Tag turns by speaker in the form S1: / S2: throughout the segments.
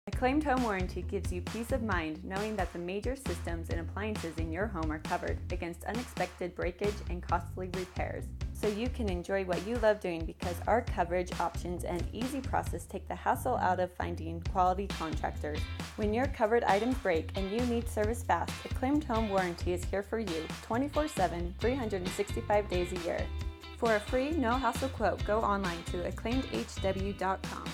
S1: Acclaimed Home Warranty gives you peace of mind knowing that the major systems and appliances in your home are covered against unexpected breakage and costly repairs. So you can enjoy what you love doing because our coverage options and easy process take the hassle out of finding quality contractors. When your covered items break and you need service fast, Acclaimed Home Warranty is here for you 24/7, 365 days a year. For a free, no-hassle quote, go online to acclaimedhw.com.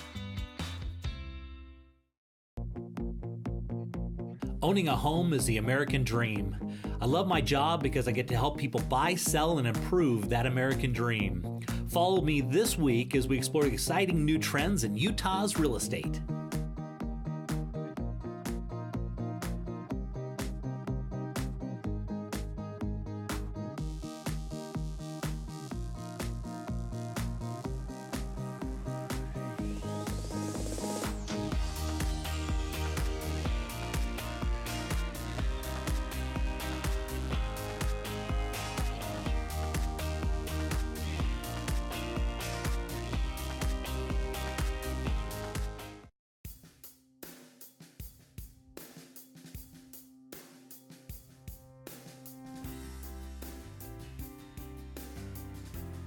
S2: Owning a home is the American dream. I love my job because I get to help people buy, sell, and improve that American dream. Follow me this week as we explore exciting new trends in Utah's real estate.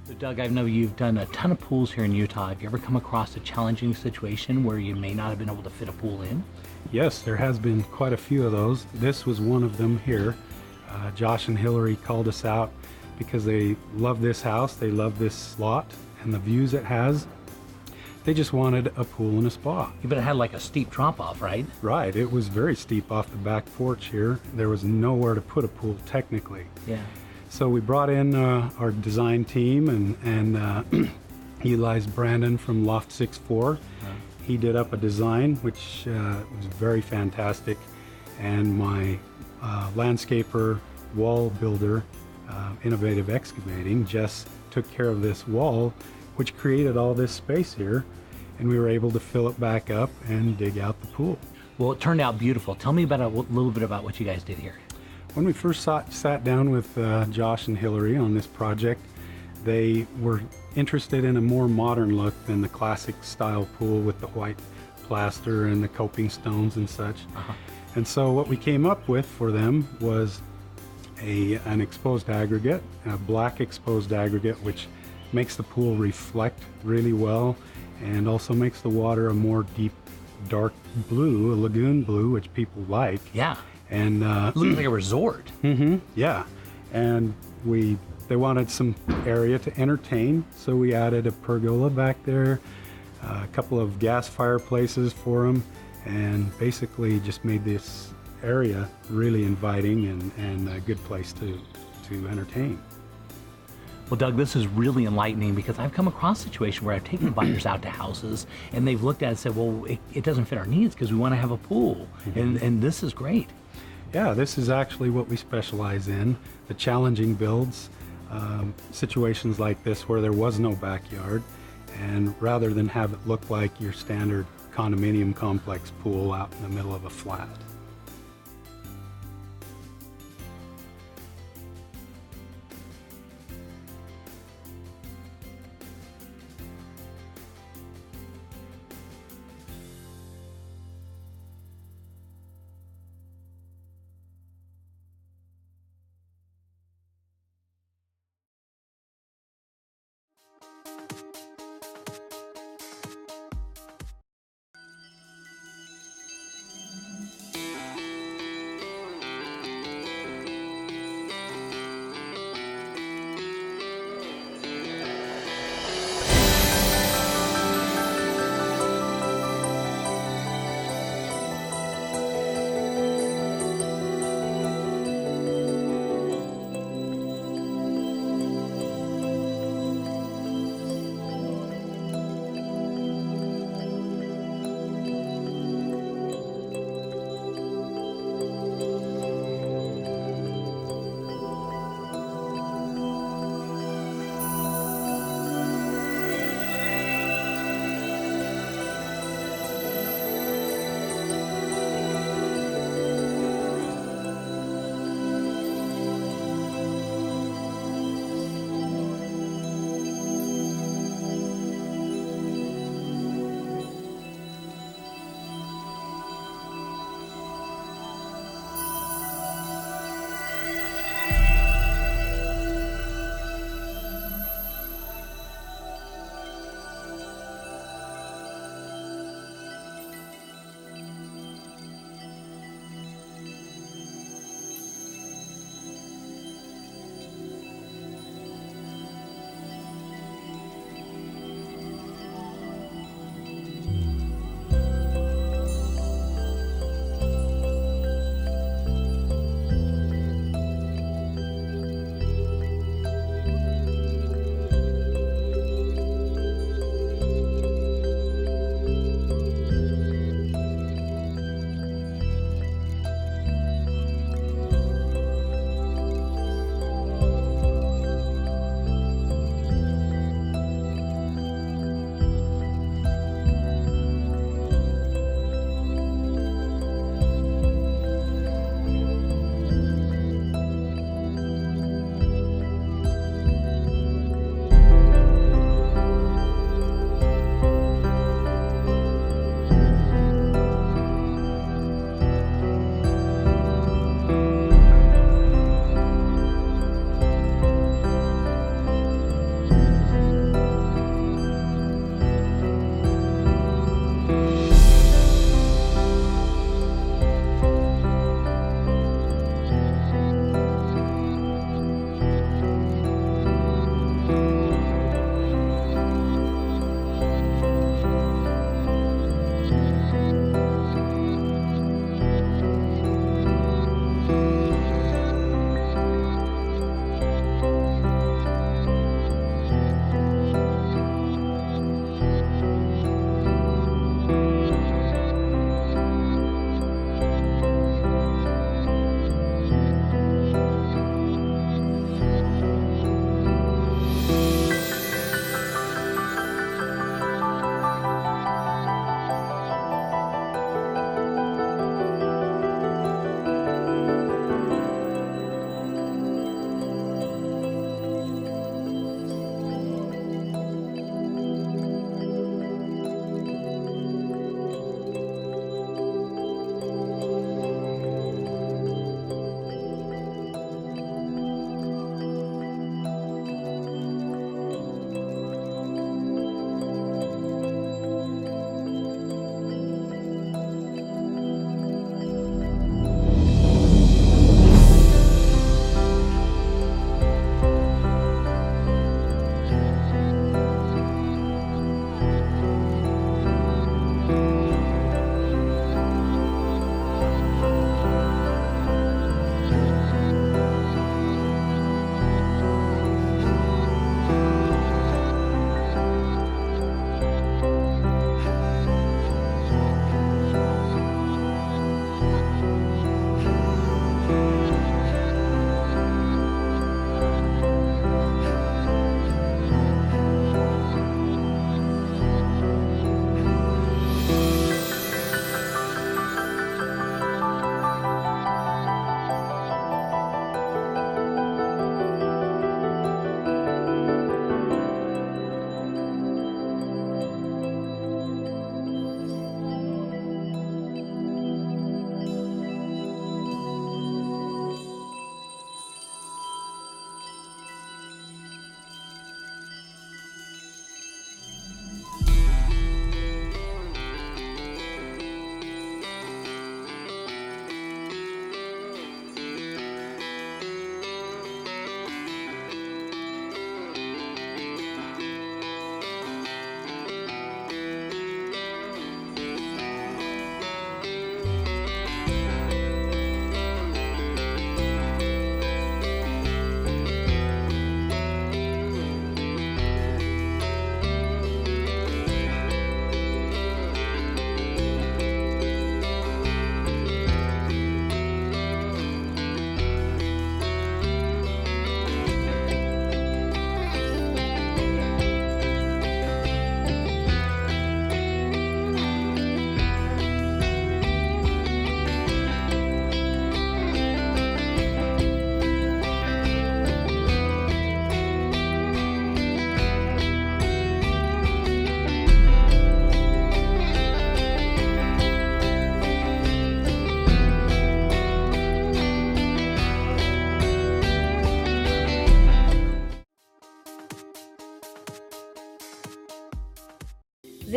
S3: So Doug, I know you've done a ton of pools here in Utah. Have you ever come across a challenging situation where you may not have been able to fit a pool in?
S4: Yes, there has been quite a few of those. This was one of them here. Josh and Hillary called us out because they love this house, they love this lot and the views it has. They just wanted a pool and a spa.
S3: But it had like a steep drop off, right?
S4: Right, it was very steep off the back porch here. There was nowhere to put a pool technically.
S3: Yeah.
S4: So we brought in our design team and utilized Brandon from Loft 64. He did up a design which was very fantastic, and my landscaper, wall builder, Innovative Excavating, just took care of this wall, which created all this space here, and we were able to fill it back up and dig out the pool.
S3: Well, it turned out beautiful. Tell me about a little bit about what you guys did here.
S4: When we first sat down with Josh and Hillary on this project, they were interested in a more modern look than the classic style pool with the white plaster and the coping stones and such. And so what we came up with for them was an exposed aggregate, a black exposed aggregate, which makes the pool reflect really well and also makes the water a more deep, dark blue, a lagoon blue, which people like.
S3: Yeah.
S4: And
S3: looks like a resort.
S4: Yeah, and they wanted some area to entertain, so we added a pergola back there, a couple of gas fireplaces for them, and basically just made this area really inviting and a good place to entertain.
S3: Well, Doug, this is really enlightening because I've come across a situation where I've taken buyers out to houses and they've looked at it and said, well, it doesn't fit our needs because we want to have a pool. And this is great.
S4: Yeah, this is actually what we specialize in, the challenging builds, situations like this where there was no backyard, and rather than have it look like your standard condominium complex pool out in the middle of a flat.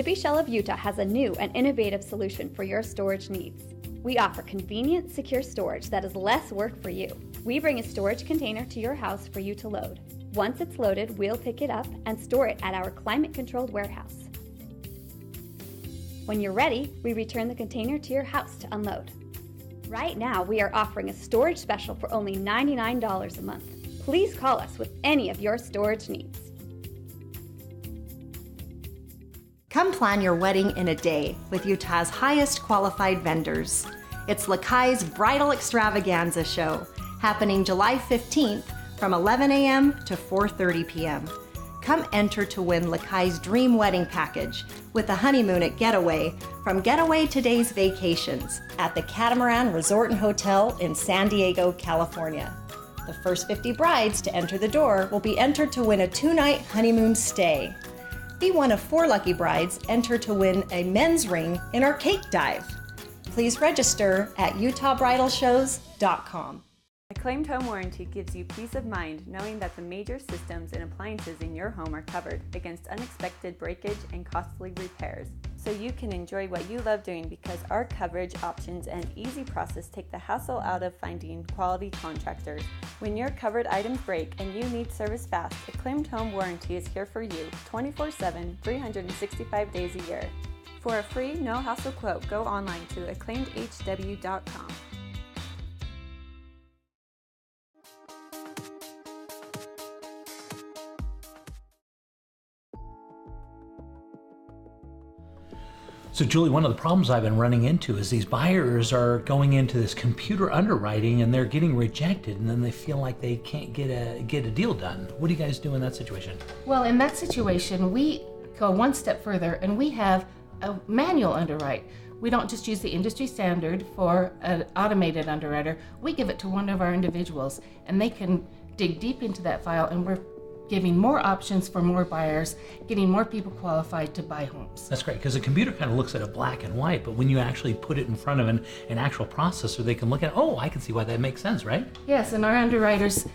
S5: Zippy Shell of Utah has a new and innovative solution for your storage needs. We offer convenient, secure storage that is less work for you. We bring a storage container to your house for you to load. Once it's loaded, we'll pick it up and store it at our climate-controlled warehouse. When you're ready, we return the container to your house to unload. Right now, we are offering a storage special for only $99 a month. Please call us with any of your storage needs.
S6: Come plan your wedding in a day with Utah's highest qualified vendors. It's Lakai's Bridal Extravaganza Show, happening July 15th from 11 a.m. to 4:30 p.m. Come enter to win Lakai's Dream Wedding Package with a honeymoon at Getaway from Getaway Today's Vacations at the Catamaran Resort and Hotel in San Diego, California. The first 50 brides to enter the door will be entered to win a 2-night honeymoon stay. Be one of 4 lucky brides entered to win a men's ring in our cake dive. Please register at utahbridalshows.com.
S1: Acclaimed Home Warranty gives you peace of mind knowing that the major systems and appliances in your home are covered against unexpected breakage and costly repairs, so you can enjoy what you love doing because our coverage options and easy process take the hassle out of finding quality contractors. When your covered items break and you need service fast, Acclaimed Home Warranty is here for you 24/7, 365 days a year. For a free, no-hassle quote, go online to acclaimedhw.com.
S3: So Julie, one of the problems I've been running into is these buyers are going into this computer underwriting and they're getting rejected, and then they feel like they can't get a deal done. What do you guys do in that situation?
S7: Well, in that situation, we go one step further and we have a manual underwrite. We don't just use the industry standard for an automated underwriter. We give it to one of our individuals and they can dig deep into that file, and we're giving more options for more buyers, getting more people qualified to buy homes.
S3: That's great, because the computer kind of looks at it black and white, but when you actually put it in front of an actual processor, they can look at, oh, I can see why that makes sense, right?
S7: Yes, and our underwriters,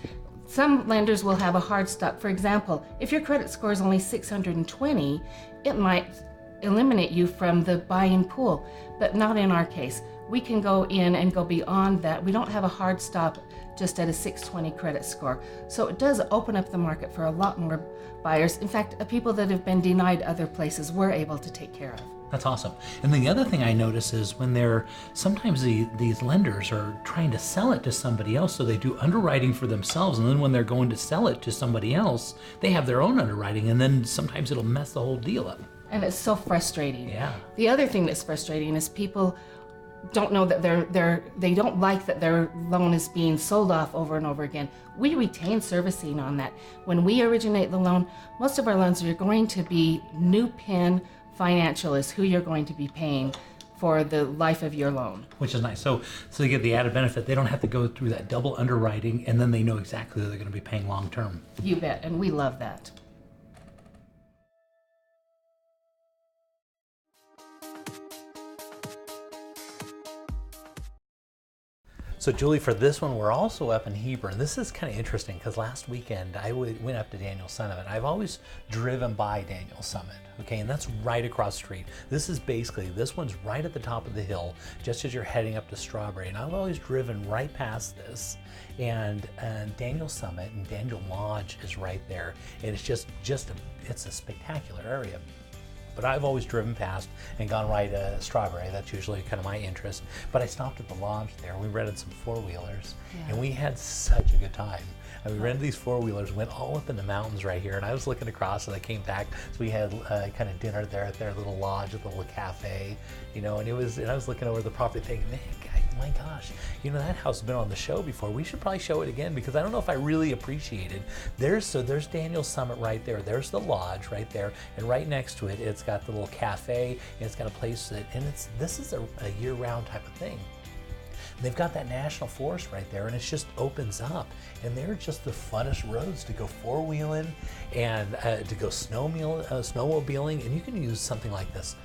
S7: some lenders will have a hard stop. For example, if your credit score is only 620, it might eliminate you from the buying pool, but not in our case. We can go in and go beyond that. We don't have a hard stop just at a 620 credit score. So it does open up the market for a lot more buyers. In fact, people that have been denied other places, we're able to take care of.
S3: That's awesome. And then the other thing I notice is when sometimes these lenders are trying to sell it to somebody else, so they do underwriting for themselves, and then when they're going to sell it to somebody else, they have their own underwriting, and then sometimes it'll mess the whole deal up.
S7: And it's so frustrating.
S3: Yeah.
S7: The other thing that's frustrating is people don't know that they don't like that their loan is being sold off over and over again. We retain servicing on that. When we originate the loan, most of our loans are going to be New Penn Financial is who you're going to be paying for the life of your loan.
S3: Which is nice. So they get the added benefit. They don't have to go through that double underwriting, and then they know exactly who they're going to be paying long term.
S7: You bet, and we love that.
S2: So Julie, for this one, we're also up in Heber, and this is kind of interesting because last weekend I went up to Daniel Summit. I've always driven by Daniel Summit, okay, and that's right across the street. This one's right at the top of the hill, just as you're heading up to Strawberry, and I've always driven right past this, and Daniel Summit and Daniel Lodge is right there, and it's it's a spectacular area. But I've always driven past and gone right to Strawberry. That's usually kind of my interest. But I stopped at the lodge there. We rented some four-wheelers, and we had such a good time. And we rented these four-wheelers, went all up in the mountains right here, and I was looking across and I came back. So we had kind of dinner there at their little lodge, at the little cafe, and I was looking over the property thinking, man, my gosh, that house has been on the show before. We should probably show it again because I don't know if I really appreciate it. There's Daniel Summit right there. There's the lodge right there, and right next to it, it's got the little cafe, and it's got a place this is a year-round type of thing. They've got that national forest right there, and it just opens up, and they're just the funnest roads to go four-wheeling and to go snowmobiling, and you can use something like this.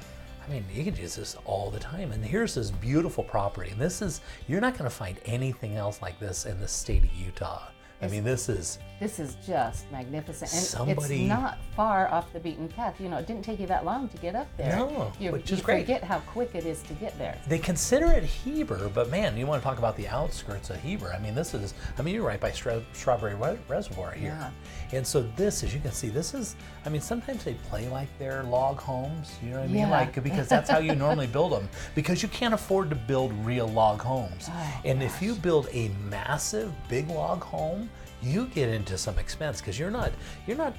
S2: I mean, you can use this all the time. And here's this beautiful property. And you're not going to find anything else like this in the state of Utah.
S3: I mean, this is
S7: just magnificent, and
S3: Somebody-
S7: it's not far off the beaten path. You know, it didn't take you that long to get up there.
S3: No, which is
S7: you
S3: great.
S7: forget how quick it is to get there.
S3: They consider it Heber, but man, you want to talk about the outskirts of Heber. I mean, you're right by Strawberry Reservoir here.
S7: Yeah.
S3: And so this, as you can see, this is, I mean, sometimes they play like they're log homes, you know what I mean?
S7: Yeah.
S3: Like, because that's how you normally build them, because you can't afford to build real log homes.
S7: Oh,
S3: and if you build a massive, big log home, you get into some expense, because you're not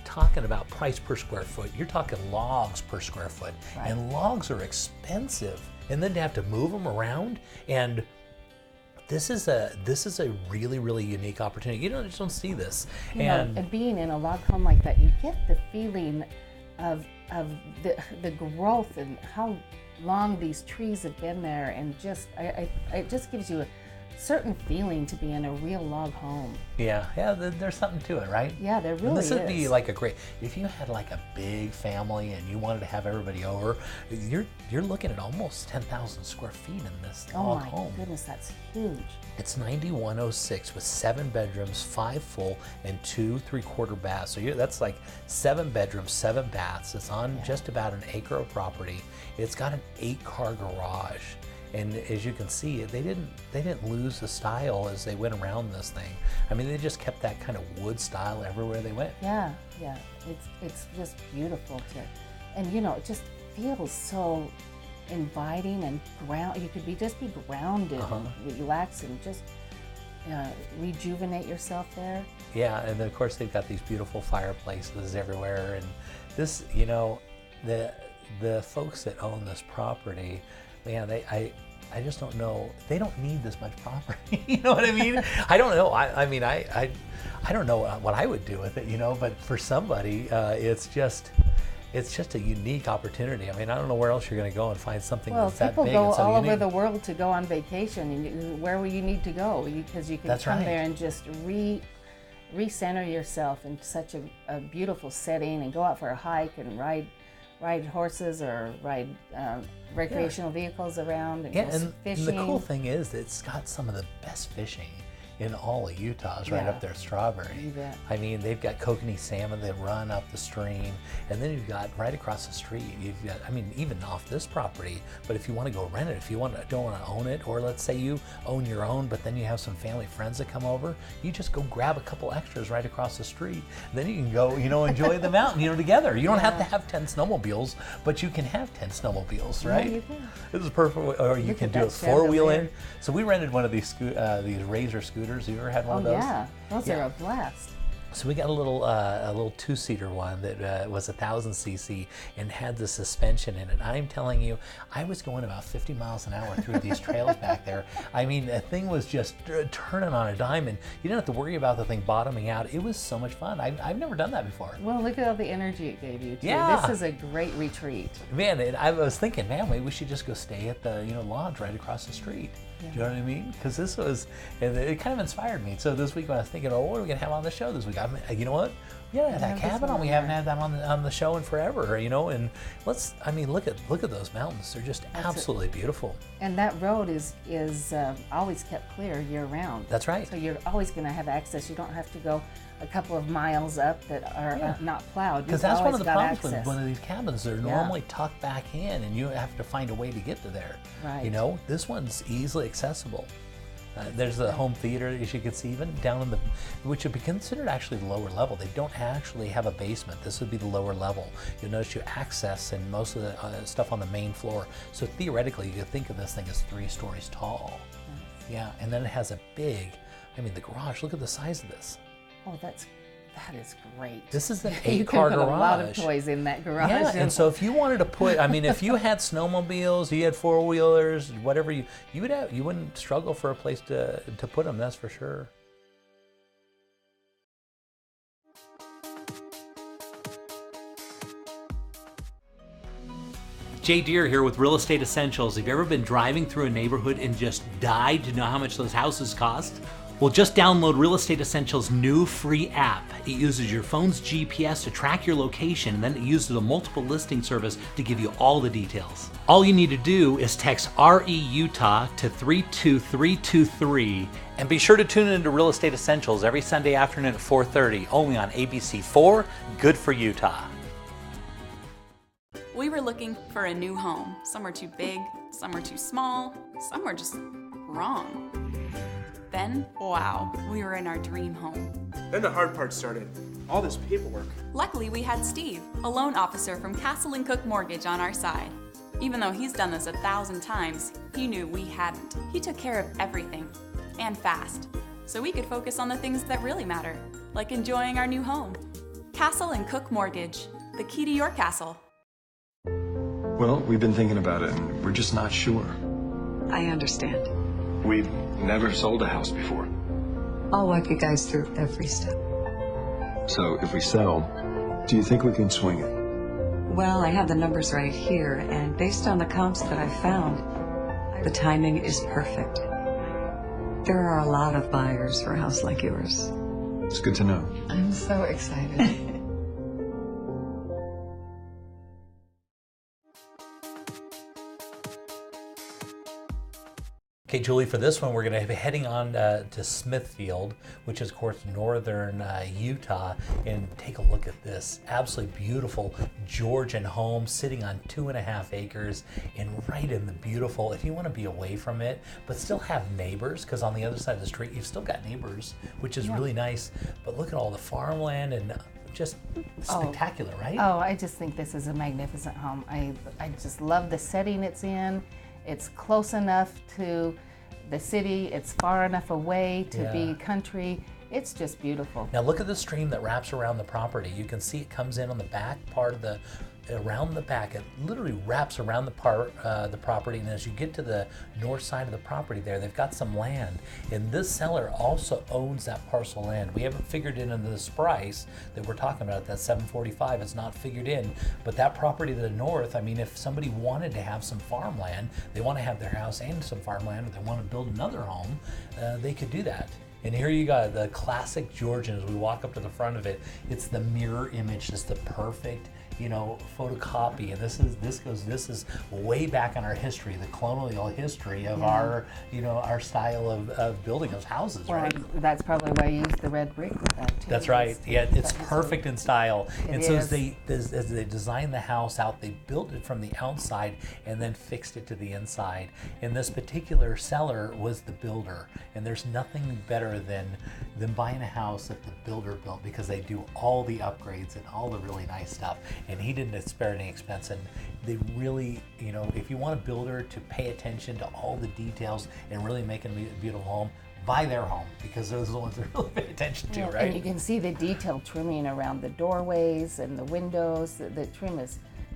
S3: talking about price per square foot. You're talking logs per square foot,
S7: Right.
S3: and logs are expensive. And then to have to move them around, and this is a really, really unique opportunity. You just don't see this.
S7: You know, and being in a log home like that, you get the feeling of the growth and how long these trees have been there, and just it just gives you a certain feeling to be in a real log home.
S3: Yeah, there's something to it, right?
S7: Yeah, there really
S3: And this would
S7: is.
S3: be like if you had like a big family and you wanted to have everybody over, you're looking at almost 10,000 square feet in this
S7: Oh
S3: log
S7: my
S3: home.
S7: goodness, that's huge.
S3: It's 9106 with 7 bedrooms, 5 full, and 2 3/4 baths. So that's like 7 bedrooms, 7 baths. It's on just about an acre of property. It's got an 8-car garage. And as you can see, they didn't lose the style as they went around this thing. I mean, they just kept that kind of wood style everywhere they went.
S7: Yeah, it's just beautiful and you know, it just feels so inviting and you could just be grounded and relax and just rejuvenate yourself there.
S3: Yeah, and then of course they've got these beautiful fireplaces everywhere. And this, you know, the folks that own this property, man, I just don't know. They don't need this much property. You know what I mean? I don't know. I mean, I don't know what I would do with it, you know. But for somebody, it's just a unique opportunity. I mean, I don't know where else you're going to go and find something that's that big and so
S7: people go all
S3: unique.
S7: over the world to go on vacation, and where will you need to go? Because you can
S3: That's
S7: come
S3: right.
S7: there and just recenter yourself in such a beautiful setting, and go out for a hike and ride horses or ride recreational vehicles around and
S3: Yeah,
S7: go
S3: and
S7: fishing.
S3: the cool thing is that it's got some of the best fishing in all of Utah, right up there at Strawberry.
S7: You bet.
S3: I mean, they've got kokanee salmon that run up the stream, and then you've got right across the street, you've got, I mean, even off this property, but if you want to go rent it, if you don't want to own it, or let's say you own your own, but then you have some family friends that come over, you just go grab a couple extras right across the street. Then you can go, enjoy the mountain, together. You don't have to have 10 snowmobiles, but you can have 10 snowmobiles, right?
S7: Yeah, you can.
S3: This is perfect, or you
S7: Look
S3: can
S7: at
S3: do
S7: that
S3: it 4-wheel
S7: chandelier.
S3: in. So we rented one of these Razor scooters. Have you ever had one of
S7: Oh
S3: those?
S7: yeah, those
S3: Yeah.
S7: are a blast.
S3: So we got a little 2-seater one that was 1,000 cc and had the suspension in it. I'm telling you, I was going about 50 miles an hour through these trails back there. I mean, the thing was just turning on a dime, and you didn't have to worry about the thing bottoming out. It was so much fun. I've never done that before.
S7: Well, look at all the energy it gave you too.
S3: Yeah.
S7: This is a great retreat.
S3: Man, and I was thinking, man, maybe we should just go stay at the lodge right across the street. Do you know what I mean? Because this was, and it kind of inspired me. So this week when I was thinking, what are we gonna have on the show this week? You know what? We gotta have that cabin on. We haven't had that on the show in forever. And look at those mountains. They're just absolutely beautiful.
S7: And that road is always kept clear year round.
S3: That's right.
S7: So you're always going to have access. You don't have to go a couple of miles up that are not plowed.
S3: Because
S7: You've
S3: that's one
S7: always
S3: of the
S7: got
S3: problems
S7: access.
S3: with one of these cabins. They're normally tucked back in, and you have to find a way to get to there.
S7: Right.
S3: This one's easily accessible. There's the home theater, as you can see, even down in which would be considered actually the lower level. They don't actually have a basement. This would be the lower level. You'll notice you access and most of the stuff on the main floor. So theoretically, you could think of this thing as 3 stories tall. Yeah, and then it has the garage. Look at the size of this.
S7: Oh, that is great.
S3: This is an
S7: You
S3: 8-car
S7: can
S3: garage.
S7: put a lot of toys in that garage.
S3: Yeah, and so if you wanted to put, if you had snowmobiles, you had 4-wheelers, whatever you wouldn't struggle for a place to put them. That's for sure. Jay Deere here with Real Estate Essentials. Have you ever been driving through a neighborhood and just died to know how much those houses cost?
S2: Well, just download Real Estate Essentials' new free app. It uses your phone's GPS to track your location, and then it uses a multiple listing service to give you all the details. All you need to do is text RE-UTAH to 32323, and be sure to tune into Real Estate Essentials every Sunday afternoon at 4:30, only on ABC4, good for Utah.
S8: We were looking for a new home. Some were too big, some were too small, some were just wrong. Then, wow, we were in our dream home.
S9: Then the hard part started, all this paperwork.
S8: Luckily, we had Steve, a loan officer from Castle & Cook Mortgage, on our side. Even though he's done this 1,000 times, he knew we hadn't. He took care of everything, and fast, so we could focus on the things that really matter, like enjoying our new home. Castle & Cook Mortgage, the key to your castle.
S10: Well, we've been thinking about it, and we're just not sure.
S11: I understand.
S10: We've never sold a house before.
S11: I'll walk you guys through every step.
S10: So if we sell, do you think we can swing it?
S11: Well, I have the numbers right here, and based on the comps that I found, the timing is perfect. There are a lot of buyers for a house like yours.
S10: It's good to know.
S11: I'm so excited.
S2: Okay, Julie, for this one, we're going to be heading on to Smithfield, which is, of course, northern Utah, and take a look at this absolutely beautiful Georgian home sitting on 2.5 acres and right in the beautiful, if you want to be away from it, but still have neighbors, because on the other side of the street, you've still got neighbors, which is really nice. But look at all the farmland and just spectacular, right?
S7: Oh, I just think this is a magnificent home. I just love the setting it's in. It's close enough to the city, it's far enough away to be country. It's just beautiful.
S2: Now look at the stream that wraps around the property. You can see it comes in on the back part of around the back. It literally wraps around the property, and as you get to the north side of the property there, they've got some land. And this seller also owns that parcel land. We haven't figured in into this price that we're talking about, that $745. It's not figured in, but that property to the north, I mean, if somebody wanted to have some farmland, they want to have their house and some farmland, or they want to build another home, they could do that. And here you got the classic Georgian. As we walk up to the front of it, it's the mirror image, just the perfect, photocopy. And this is way back in our history, the colonial history of our style of building those houses, right?
S7: That's probably why I used the red brick with that too.
S2: That's right. Yeah, it's perfect in style. And so
S7: is.
S2: as they designed the house out, they built it from the outside and then fixed it to the inside. And this particular seller was the builder. And there's nothing better than buying a house that the builder built, because they do all the upgrades and all the really nice stuff. And he didn't spare any expense. And they really, if you want a builder to pay attention to all the details and really make a beautiful home, buy their home, because those are the ones that really pay attention to, right?
S7: And you can see the detailed trimming around the doorways and the windows. The trim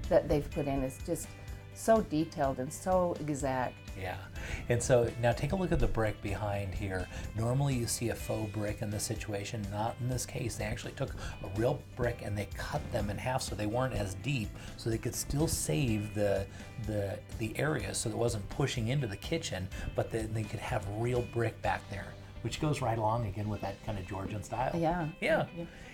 S7: that they've put in is just so detailed and so exact.
S2: Yeah, and so now take a look at the brick behind here. Normally you see a faux brick in this situation. Not in this case. They actually took a real brick and they cut them in half so they weren't as deep, so they could still save the area so it wasn't pushing into the kitchen, but they could have real brick back there, which goes right along again with that kind of Georgian style.
S7: Yeah.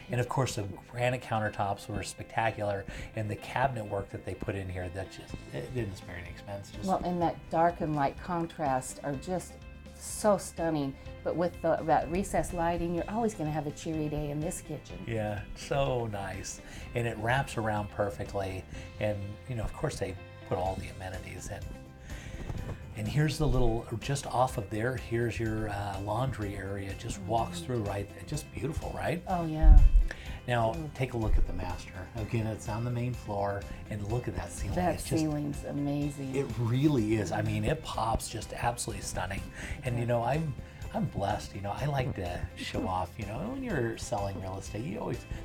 S2: And of course the granite countertops were spectacular, and the cabinet work that they put in here, it didn't spare any expense.
S7: And that dark and light contrast are just so stunning. But with that recessed lighting, you're always going to have a cheery day in this kitchen.
S2: Yeah, so nice. And it wraps around perfectly. And of course they put all the amenities in. And here's the little, just off of there, here's your laundry area. Just walks through, right? Just beautiful, right?
S7: Oh, yeah.
S2: Now, take a look at the master. Again, it's on the main floor, and look at that ceiling.
S7: That ceiling's amazing.
S2: It really is. I mean, it pops, just absolutely stunning. And I'm blessed. I like to show off. When you're selling real estate,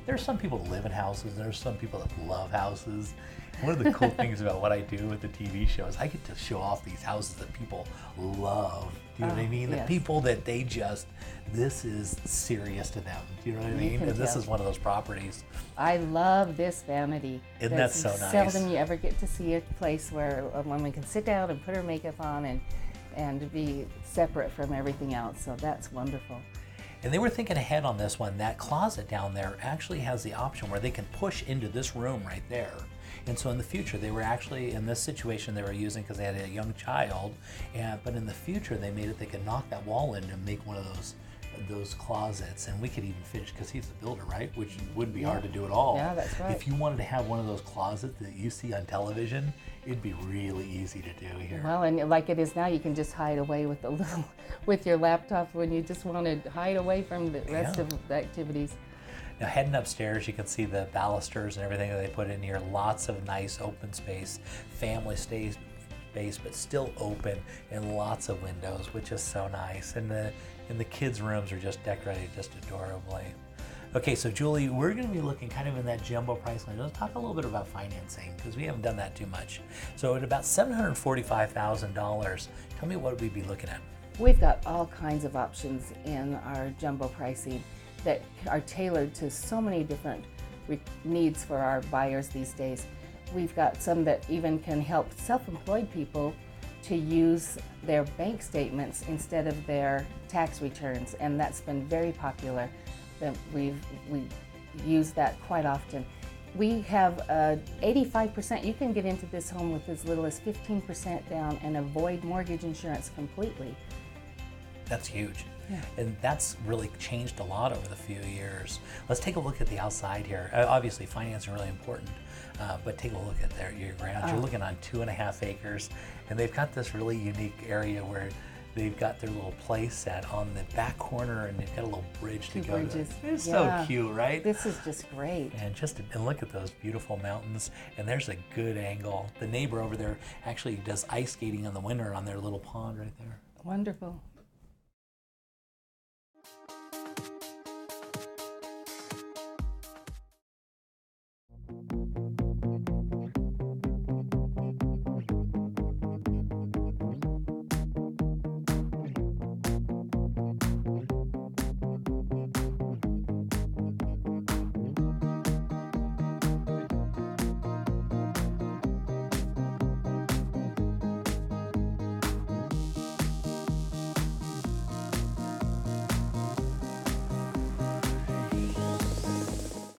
S2: there's some people that live in houses. There's some people that love houses. One of the cool things about what I do with the TV show is I get to show off these houses that people love. Do you know what I mean?
S7: Yes.
S2: The people that this is serious to them. Do you know what I mean? And this is one of those properties.
S7: I love this vanity.
S2: Isn't that so nice?
S7: Seldom you ever get to see a place where a woman can sit down and put her makeup on and be separate from everything else. So that's wonderful.
S3: And they were thinking ahead on this one. That closet down there actually has the option where they can push into this room right there. And so in the future, they were actually, in this situation they were using because they had a young child, but in the future they made it, they could knock that wall in and make one of those closets, and we could even finish, because he's the builder, right? Which wouldn't be hard to do at all.
S7: Yeah, that's right.
S3: If you wanted to have one of those closets that you see on television, it'd be really easy to do here.
S7: Well, and like it is now, you can just hide away with with your laptop when you just want to hide away from the rest of the activities.
S3: Now heading upstairs, you can see the balusters and everything that they put in here. Lots of nice open space, family space, but still open, and lots of windows, which is so nice. And the kids' rooms are just decorated just adorably. Okay, so Julie, we're going to be looking kind of in that jumbo price range. Let's talk a little bit about financing, because we haven't done that too much. So at about $745,000, tell me what we'd be looking at.
S7: We've got all kinds of options in our jumbo pricing that are tailored to so many different needs for our buyers these days. We've got some that even can help self-employed people to use their bank statements instead of their tax returns, and that's been very popular. We use that quite often. We have 85%. You can get into this home with as little as 15% down and avoid mortgage insurance completely.
S3: That's huge.
S7: Yeah.
S3: And that's really changed a lot over the few years. Let's take a look at the outside here. Obviously, financing is really important, but take a look at your grounds. You're looking on 2.5 acres, and they've got this really unique area where they've got their little play set on the back corner, and they've got a little bridge to go to. It's so cute, right?
S7: This is just great.
S3: And look at those beautiful mountains, and there's a good angle. The neighbor over there actually does ice skating in the winter on their little pond right there.
S7: Wonderful.